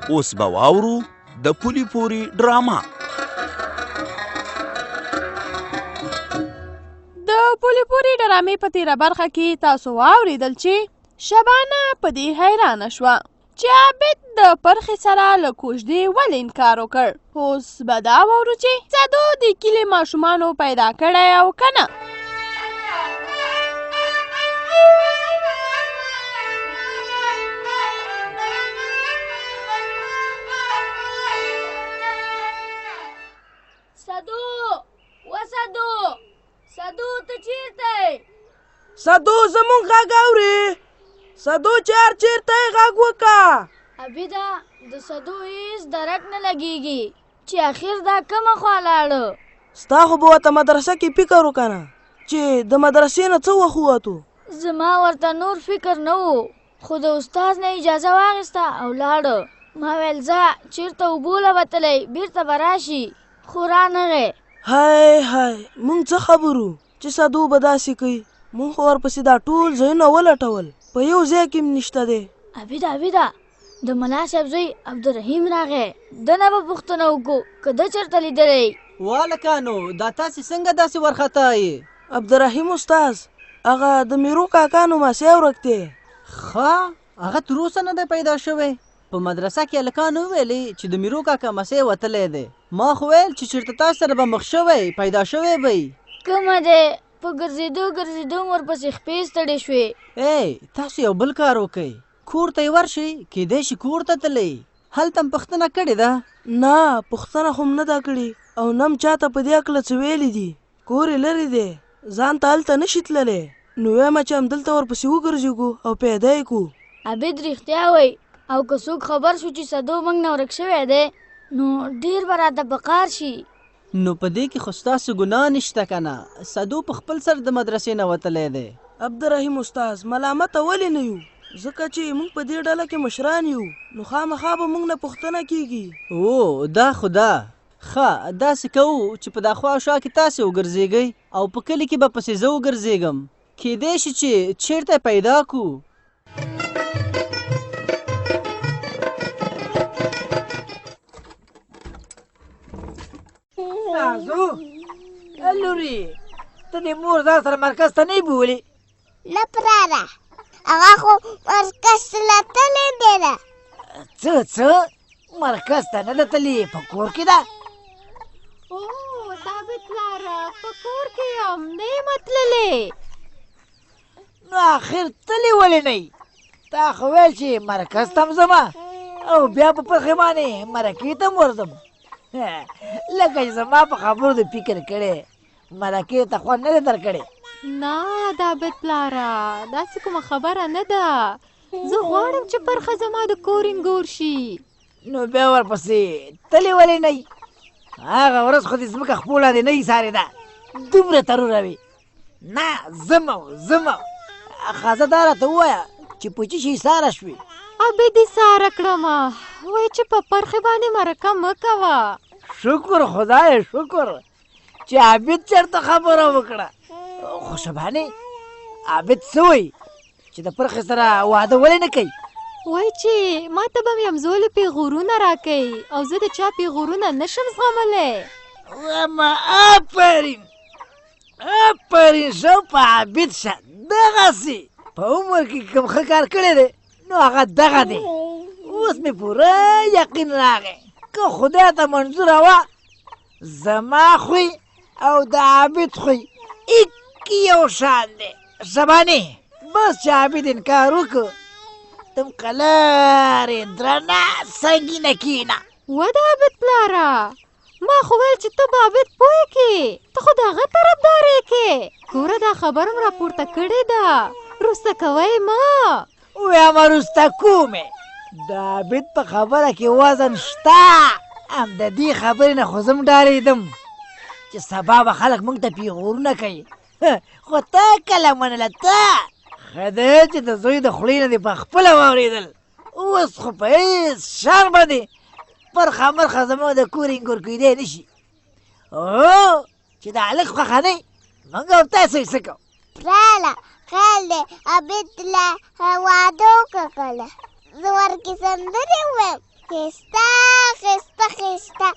اوس به واورو د پولي پوري ډراما. د پولي پوري ډرامې په تیره برخه کې تاسو واورېدل چې شبانه په دې حیرانه شوه چې عابد د پرخې سره له کوژدې ولې انکار وکړ. اوس به دا واورو چې صدو د کلي ماشومانو پیدا کړی او که نه. صدو ته چیرته؟ صدو زمونږ غږ اوري؟ صدو چار چیرته یې غږ وکړه؟ عبیده د صدو هېڅ درک نه لګېږي چې اخر دا کومه خوا لاړه. ستا خو به ورته مدرسه کې فکر وکنه چې د مدرسې نه څه وخت ووتو. زما ورته نور فکر نه و، خو د استاد نه اجازه واخیسته او لاړه. ما ویل ځه چېرته اوبو له وتلی بېرته به راشي، خو رانغی. هی هی مونږ څه خبرو چې صدو به داسې کوي. مونږ خو ورپسې دا ټول ځایونه ولټول، په یو ځای کې هم نشته دی. عبیده د ملا صاحب زوی عبدالرحیم راغی، ده نه به پوښتنه وکړو که ده چېرته لیدلی. والکانو دا تاسې څنګه داسې وارخطا یې؟ عبدالرحیم استاز هغه د میرو کاکا نوماسی ورک دی. ښه هغه تر اوسه نه دی پیدا شوی. په مدرسه کې هلکانو وویلې چې د میرو کاکا مسۍ وتلی دی. ما خو ویل چې چېرته تاسو سره به مخ شوی پیدا شوی به یي. کومه دی په ګرځېدو ورپسې خپې ستړې شوې. تاسو یو بل کار وکئ، کور ته یې ورشئ، کیدای شي کور ته تلئ. هلته هم پوښتنه کړې ده؟ نه پوښتنه خو م نه ده کړې او نه م چاته په دې هکله څه ویلي دي. کور یې لرې دی، ځان ته هلته نشي تللی. نو وایم چې همدلته ورپسې وګرځېږو او پیدا یې کړو. عبید رښتیا وایي، او که څوک خبر شو چې صدو موږ نه ورک شوی دی نو ډېر به راته پکار شي. نو په دې کې خو ستاسو ګناه نشته که نه؟ صدو په خپل سر د مدرسې نه وتلی دی. عبدالرحیم استاز ملامته ولې نه یو؟ ځکه چې موږ په دې ډله کې مشران یو، نو خامخا به موږ نه پوښتنه کېږي. او دا خو ده. ښه داسې کوو چې په دا خوا شا کې تاسې وګرځېږئ او په کلي کې به پسې زه وګرځېږم. کیدای شي چې چېرته پیدا کړو. نازو لورې ته دې مور ځان سره مرکز ته نه بولې؟ نه پلاره هغه خو مرکز ته لا تللی دی ده. څه مرکز ته نه ده تللې، په کور کې ده. او ثابت پلاره په کور کې هم نه یم تللی. نو آخر تلې ولې نه یي؟ تا خو ویل چې مرکز ته هم ځمه او بیا په پرخې باندې مرکې ته هم ورځم. لکه چې زما په خبرو د فکر کړی مرکې ته خوند نه دی در کړی. نه ثابت پلاره داسې کومه خبره نه ده. زه غواړم چې پرخه زما د کور انګور شي. نو بیا ورپسې تلې ولې نه یي؟ هغه ورځ خو دې ځمکه خپو لاندې نه ایسارېده، دومره تروره وي. نه ځمه ښځه دا راته ووایه چې په څه شي ایساره شوې؟ ابې دې ساره کړمه، وایي چې په پرخې باندې مرکه مه کوه. شکر خدای شکر چې عابد چېرته خبره وکړه. خو شبانې عابد څه وایي چې د پرخې سره واده ولې نه کوي؟ وایي چې ما ته به مې همزولې پیغورونه راکوي او زه د چا پیغورونه نشم زغملی. واما آفرین شو په عابد شه. دغسې په عمر کې کوم ښه کار کړی دی نو هغه دغه دی. اوس مې پوره یقین راغی که خدای ته منظوره وه زما خوی او د عابد خوی ایک یو شان دی. شبانې بس چې عابد انکار وکړو تم قلارې درنه سنګینه کینه. و د عابد پلاره ما خو ویل چې ته به عابد پوه کې، ته خو د هغه طرفدارې کې. ګوره دا خبره م راپورته کړې ده، وروسته کوئ مه. وایم وروسته کومې؟ د عابد په خبره کې وزن شته. هم د دې خبرې نه خو زه م ډارېدم چې سبا به خلک موږ ته پیغورونه کوي. خو ته کله منله؟ ته ښه دی چې د زوی د خولې نه دې په خپله واورېدل. اوس خو په هېڅ شان باندې پرخه مرخه زموږ د کور انګور کېدی نه شي. هو چې د هلک خوښه نه وي موږ او تاسو یې څه کوو؟ پلاله خیال دی عابد له واده وکړه کله زه ورکې سندرې ووایم ښایسته ښایسته ښایسته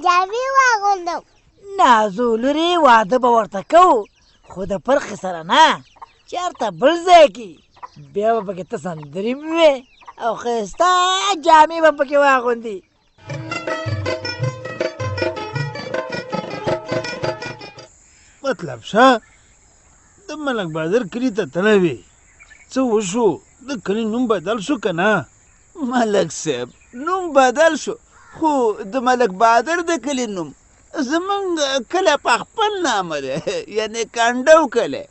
جامې واغوندم. نازو لورې واده به ورته کوو خو د پرخې سره نه چېرته بل ځای کې بیا به پکې ته سندرې وې او ښایسته جامې به پکې واغوندي. مطلب شه د ملک بهادر کلي ته تللی وې څه وشو د کلي نوم بدل شو که نه؟ ملک صاحب نوم بدل شو خو د ملک بهادر د کلي نوم زمونږ کلی په خپل نامه دی یعنې کانډو کلی.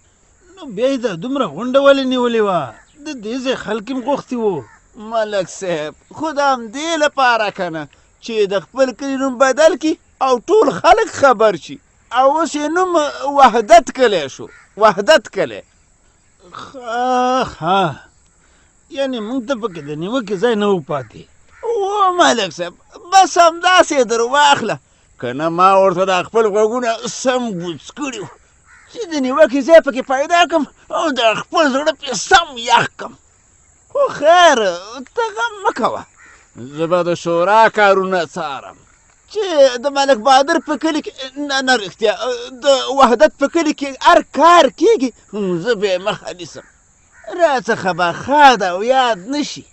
نو بیا یې دا دومره غونډه ولې نیولې وه؟ د دې ځای خلک هم غوښتي وو. ملک صاحب خو د همدې لپاره که نه چې د خپل کلي نوم بدل کړي او ټول خلک خبر شي او اوس یې نوم وحدت کلی شو. وحدت کلی. ها یعنې موږ ته پکې د نیوکې ځای نه و پاتې. و ملک صاحب بس همداسې یې در واخله که نه ما ورته د خپل غوږونه سم ګوڅ کړي وو چې د نیوکې ځای پکې پیدا کړم او د خپل زړه پرې سم یخ کړم. خو خیر ته غم مه کوه زه به د شورا کارونه څارم چې د ملک بهادر په کلي کې نه رښتیا د وحدت په کلي کې هر کار کېږي زه به یې مخه نیسم راڅخه به ښاد او یاد نه شي.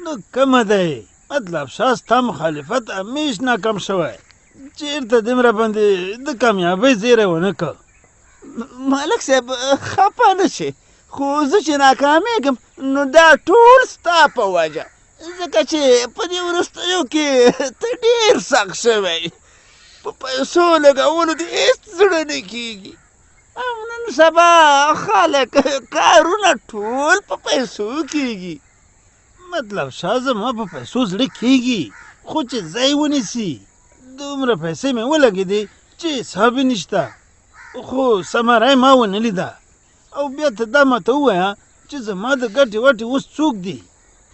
نو کمه دی مطلب شه ستا مخالفت همیش ناکام شوی چېرته دومره باندې د کامیابۍ زیری ونه کړ. ملک صاحب خفه نه شي خو زه چې ناکامېږم نو دا ټول ستا په وجه ځکه چې په دې وروستیو کې ته ډېر سخت شوی په پیسو لګولو دې هېڅ زړه نه کېږي او نن سبا خلک کارونه ټول په پیسو کېږي. مطلب شه زما په پیسو زړه کېږي خو چې ځای ونیسي دومره پیسې مې ولګېدې چې حساب یې نشته خو ثمره یې ما ونه لیده او بیا ته دا ماته ووایه چې زما د ګټې وټې اوس څوک دي؟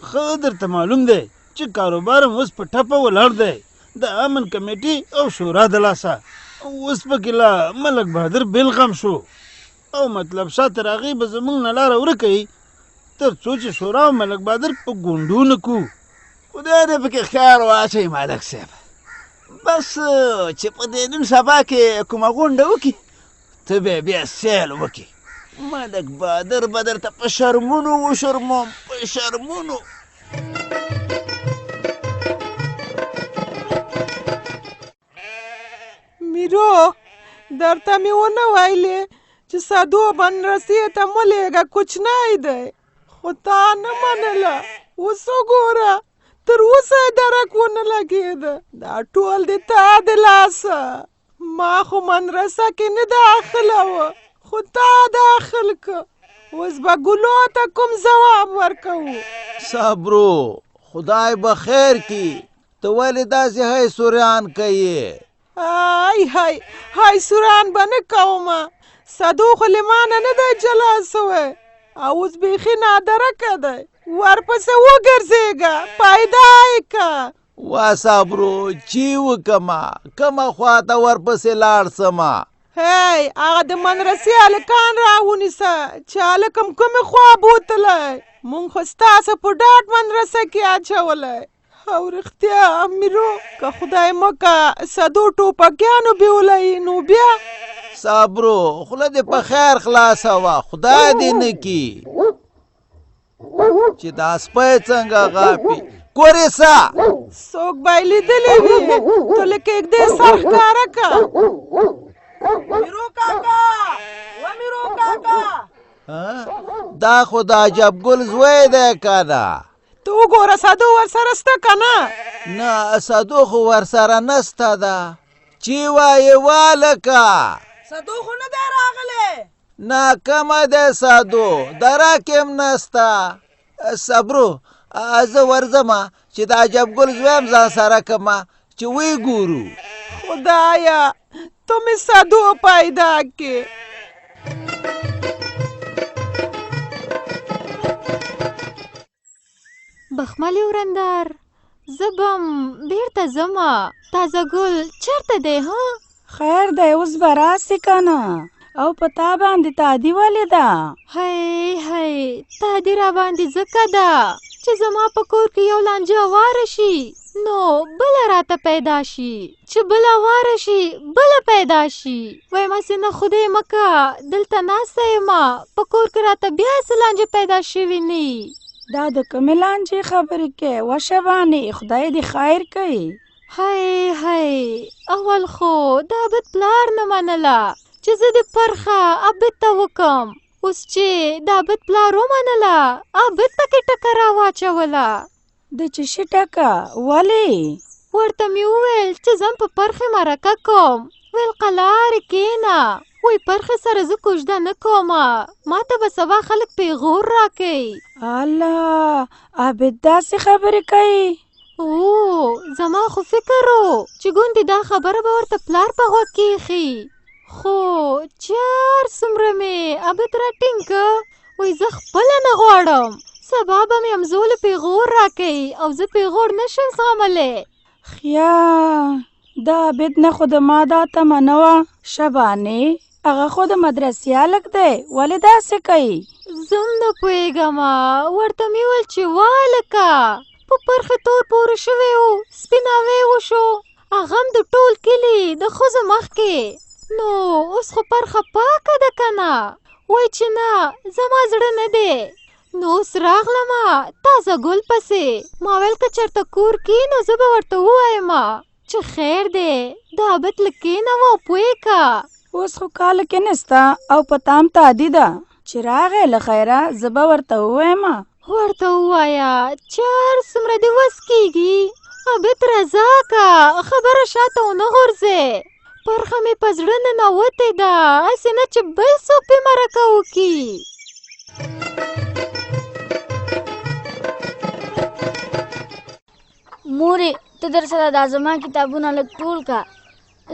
ښه درته معلوم دی چې کاروبار هم اوس په ټپه ولاړ دی د امن کمیټې او شورا د لاسه اوس پکې لا ملک بهادر بېلغم شو او مطلب شه تر هغې به زموږ نه لاره ورکه وي تر څو چې شورا او ملک بهادر په ګونډو نه کړو. خدای دې پکې خیر واچوي ملک صاحب بس چې په دې نن سبا کې کومه غونډه وکړي ته به بیا سیل وکړي ملک بهادر به درته په شرمونو وشرموم په شرمونو. میرو درته مې ونه ویلې چې سادو بنرسي ته مه لېږه کوچنی دی خو تا نه منله اوس وګوره تر اوسه یې درک ونه لګېده دا ټول د تا د لاسه ما خو مدرسه کې نه داخله وه خو تا داخل که اوس به ګلو ته کوم ځواب ورکوو. صبرو خدای به خیر کړي ته ولې داسې هی سوریان کوې؟ های سوران به نه کومه صدو خو له مانه نه دی جلا سوی او اوس بیخي نادرکه دی ورپسې وګرځېږه پیدا یې که. وا صبرو چی وکمه کومه خواته ورپسې لاړ سمه؟ هی هغه د مدرسې هلکان راونیسه چې هلک هم کومې خوا بوتلی مونږ خو ستاسو په ډاډ مدرسه کې اچولی او رښتیا میرو که خدای مکه صدو ټوپکیانو بیولی نو بیا صبرو خوله دې په خیر خلاصه وه خدای دې نه کي چې دا سپی څنګه غاپي کورېسه څوک به یې لیدلی وي ته لکه اږدې سر ښکاره که. میرو کاکا و میرو کاکا دا خو د عجب ګل زوی دی که نه؟ ته وګوره صدو ورسره شته که نه؟ نه صدو خو ورسره نسته ده چې وایې والکه صدو خو نه دی راغلی ناکمه دی صدو درک هم نسته. صبرو زه ورځمه چې د عجب ګل زوی هم ځان سره کړمه چې وی ګورو. خدایا تو مې صدو پیدا کې. بخملې ورندار زه بم بیرته ځمه تازه ګل چېرته دی ها؟ خیر دی اوس به راسې که نه او په تا باندې تادي ولې ده؟ هی تادي را باندې ځکه ده چې زما په کور کې یو لانجه واره شي نو بله راته پیدا شي چې بله واره شي بله پیدا شي. وایم هسې نه خدای مکه دلته ناسته یمه په کور کې راته بیا څه لانجې پیدا شوي نه. دا د کومې لانجې خبرې کوې وه شبانې خدای دې خیر کوي. هی هی اول خو دا بد پلار نه منله چې زه د پرخه عبد ته وکم. اوس چې دا بد پلار ومنله عبد ته کې ټکه راواچوله. د چې شي ټکه ولې؟ ورته مې وویل چې زم په پرخې مرکه کوم. ویل قلارې کېنه وی پرخې سره زه کوژده نه کومه ما ته به سبا خلک پیغور راکوي. الله عابد داسې خبرې کوي؟ او زما خو فکر و چې ګوندې دا خبره به ورته پلار په غوږ کېښي. خو چار څومره مې عابد راټینګ که وی زه خپله نه غواړم سبا به مې همزولې پیغور راکوي او زه پیغور نشم زغملی. خیا دا عابد نه خو د ما دا تمه نه وه شبانې هغه خو د مدرسې هلک دی ولې داسې کوي؟ زه هم نه پوهېږم. ورته مې ویل چې والکه په پرخې تور پورې شوی و سپیناوی وشو هغه هم د ټول کلي د ښځو مخکې. نو اوس خو پرخه پاکه ده که نه؟ وایي چې نه زما زړه نه دی. نو اوس راغلمه تازه ګل پسې ما ویل که چېرته کور کې نو زه به ورته ووایم چې خیر دی دا عابد لږ کېنوه او پوهې که. اوس خو کاله کې نسته او په تام تعدي ده چې راغی له خیره زه به ورته ووایم. ورته ووایه چار څومره دې وس کېږي عابد رضا که خبره شاته ونه غورځې. پرخه مې په زړه ننوتې ده هسې نه چې بل څوک پې مرکه وکړي. مورې ته در سره دا زما کتابونه لږ ټول که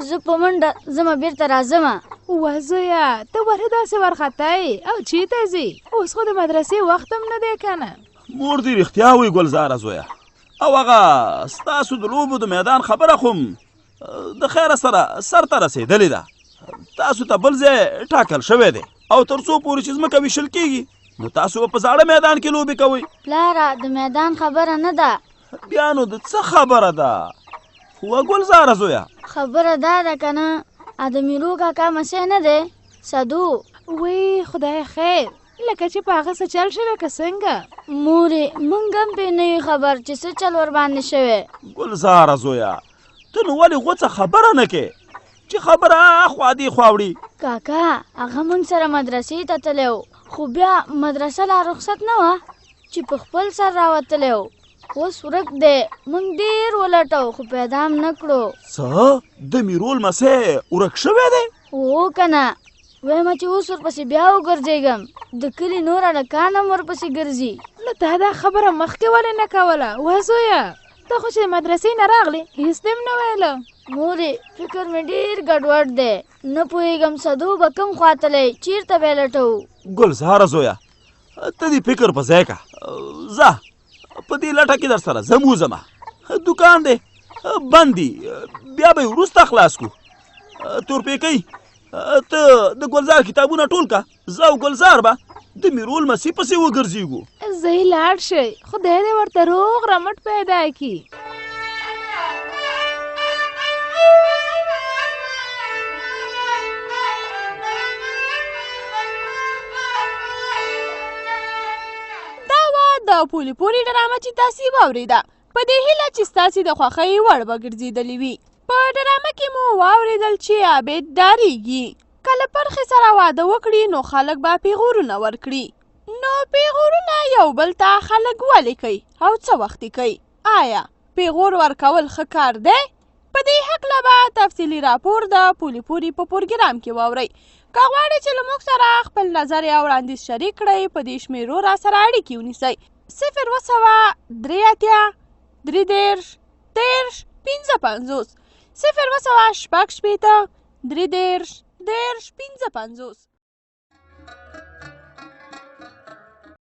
زه په منډه ځمه بېرته راځمه. وه زویه ته ولې داسې وارخطی او چېرته ځې؟ اوس خو د مدرسې وخت هم نه دی که نه؟ مور دې رښتیا وایي ګلزاره زویه او هغه ستاسو د لوبو د میدان خبره خو د خیره سره سر ته رسېدلې ده. تاسو ته بل ځای ټاکل شوی دی او تر څو پورې چې ځمکه ویشل کېږي نو تاسو به په زاړه میدان کې لوبې کوئ. پلاره د میدان خبره نه ده. بیا نو د څه خبره ده؟ خو ګلزاره زویه خبره دا ده که نه د میرو کاکا مسیح نه دی صدو. وی خدای خیر لکه چې په هغه څه چل شوی که څنګه؟ مورې موږ هم پرې نه یو خبر چې څه چل ورباندې شوی. ګلزاره زویه ته نو ولې غوڅه خبره نه کې چې خبره اخوا دې خوا وړي؟ کاکا هغه موږ سره مدرسې ته تللی و خو بیا مدرسه لا رخصت نه وه چې په خپل سر راوتلی و. اوس ورک دی موږ ډېر ولټو خو پیدا هم نه کړو. څه د میرول مسیح ورک شوی دی؟ هو که نه وایم چې اوس ورپسې بیا وګرځېږم د کلي نور هلکان هم ورپسې ګرځي. نو تا دا خبره مخکې ولې نه کوله؟ وه زویه ته خو چې د مدرسې نه راغلې هېڅ دې هم نه ویله. مورې فکر مې ډېر ګډوډ دی نه پوهېږم صدو به کوم خوا تلی چېرته به یې لټوو. ګلزاره زویه ته دې فکر په ځای که ځه په دې لټه کې در سره زه موزمه دوکان دی بند دي بیا به یې وروسته خلاص کړو. تورپیکۍ ته د ګلزار کتابونه ټول که زه او ګلزار به د میرول مسیح پسې وګرځېږو. زه یې لاړ شئ خدای دې ورته روغ رمټ پیدا کړي. د پولې پورې ډرامه چې تاسې واورېده په دې هیله چې ستاسې د خوښۍ وړ به ګرځېدلې وي. په ډرامه کې مو واورېدل چې عابد ډارېږي کله پرخې سره واده وکړي نو خلک به پیغورونه ورکړي. نو پیغورونه یو بل ته خلک ولې کوي او څه وخت کوي؟ آیا پیغور ورکول ښه کار دی؟ په دې هکله به تفصیلي راپور د پولې پورې په پروګرام کې واورئ. که غواړئ چې له موږ سره خپل نظر یا وړاندیز شریک کړئ په دې شمېرو را سره اړیکې ونیسئ 0 2 3 0 5 50 0 2 6 50